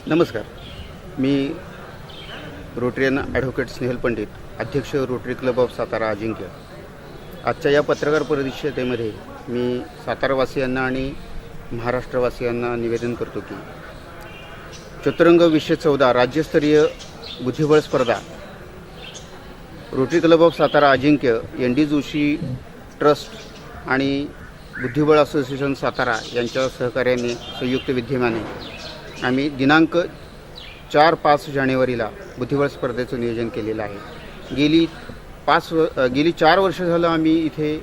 नमस्कार. मी Rotarian advocate Snehal Pandit, अध्यक्ष rotary club of Satara अजिंक्य. आजच्या या पत्रकार परिषदेमध्ये मी सातारावासियांना आणि महाराष्ट्रवासियांना निवेदन करतो की चतुरंग 2014 राज्यस्तरीय बुद्धिबळ स्पर्धा rotary club of Satara Ajinkya, ND Joshi trust आणि बुद्धिबळ असोसिएशन सातारा यांच्या सहकार्याने संयुक्त विद्यमाने आम्ही दिनांक 4-5 जानेवारीला बुद्धिबळ स्पर्धेचं नियोजन केलेलं आहे. गेली 4 वर्ष झालं आम्ही इथे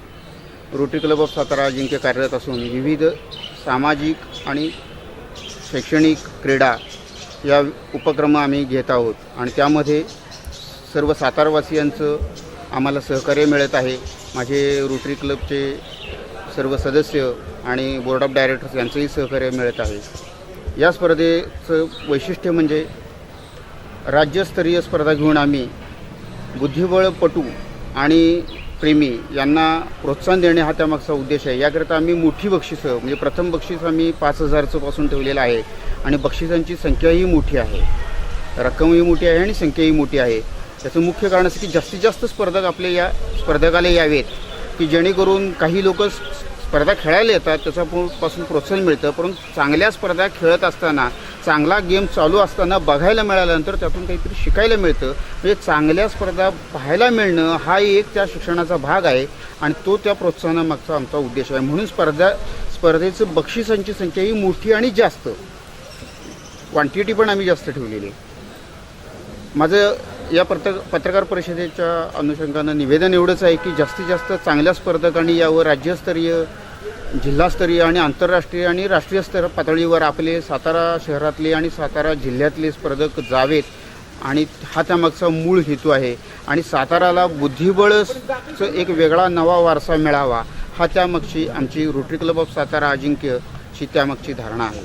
रोटरी क्लब ऑफ सातारा अजिंक्य कार्यरत असून विविध सामाजिक आणि शैक्षणिक क्रीडा या उपक्रम आम्ही घेत आहोत आणि त्यामध्ये सर्व सातारावासियांचं आम्हाला सहकार्य मिळत आहे. माझे रोटरी क्लबचे सर्व सदस्य आणि बोर्ड ऑफ डायरेक्टर्स यांचंही सहकार्य मिळत आहे. या स्पर्धेचं वैशिष्ट्य म्हणजे राज्यस्तरीय स्पर्धा घेऊन आम्ही बुद्धिबळपटू आणि प्रेमी यांना प्रोत्साहन देणे हा त्यामागचा उद्देश आहे. याकरिता आम्ही मोठी बक्षिसं म्हणजे प्रथम बक्षीस आम्ही 5,000चं पासून ठेवलेलं आहे आणि बक्षिसांची संख्याही मोठी आहे, रक्कमही मोठी आहे आणि संख्याही मोठी आहे. त्याचं मुख्य कारण असं की जास्तीत जास्त स्पर्धक आपले या स्पर्धकाला यावेत की जेणेकरून काही लोक स्पर्धा खेळायला येतात त्याच्यापासून प्रोत्साहन मिळतं, परंतु चांगल्या स्पर्धा खेळत असताना चांगला गेम चालू असताना बघायला मिळाल्यानंतर त्यातून काहीतरी शिकायला मिळतं. म्हणजे चांगल्या स्पर्धा पाहायला मिळणं हा एक त्या शिक्षणाचा भाग आहे आणि तो त्या प्रोत्साहनामागचा आमचा उद्देश आहे. म्हणून स्पर्धेचं बक्षिसांची संख्या ही मोठी आणि जास्त, क्वांटिटी पण आम्ही जास्त ठेवलेली आहे. माझं या पत्रकार परिषदेच्या अनुषंगानं निवेदन एवढंच आहे की जास्तीत जास्त चांगल्या स्पर्धकांनी यावर राज्यस्तरीय, जिल्हास्तरीय आणि आंतरराष्ट्रीय आणि राष्ट्रीय पातळीवर आपले सातारा शहरातले आणि सातारा जिल्ह्यातले स्पर्धक जावेत आणि हा त्यामागचा मूळ हेतू आहे. आणि साताराला बुद्धिबळचं एक वेगळा नवा वारसा मिळावा हा त्यामागची आमची रोटरी क्लब ऑफ सातारा अजिंक्यची त्यामागची धारणा आहे.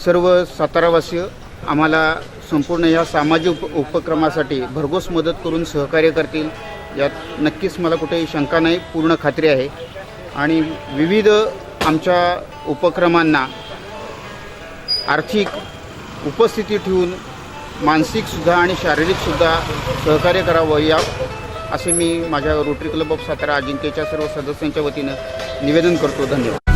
सर्व सातारावासीय आम्हाला संपूर्ण या सामाजिक उपक्रमासाठी भरघोस मदत करून सहकार्य करतील यात नक्कीच मला कुठेही शंका नाही, पूर्ण खात्री आहे. आणि विविध आमच्या उपक्रमांना आर्थिक उपस्थिती ठेवून मानसिकसुद्धा आणि शारीरिकसुद्धा सहकार्य करावं या असे मी माझ्या रोटरी क्लब ऑफ सातारा अजिंक्यच्या सर्व सदस्यांच्या वतीनं निवेदन करतो. धन्यवाद.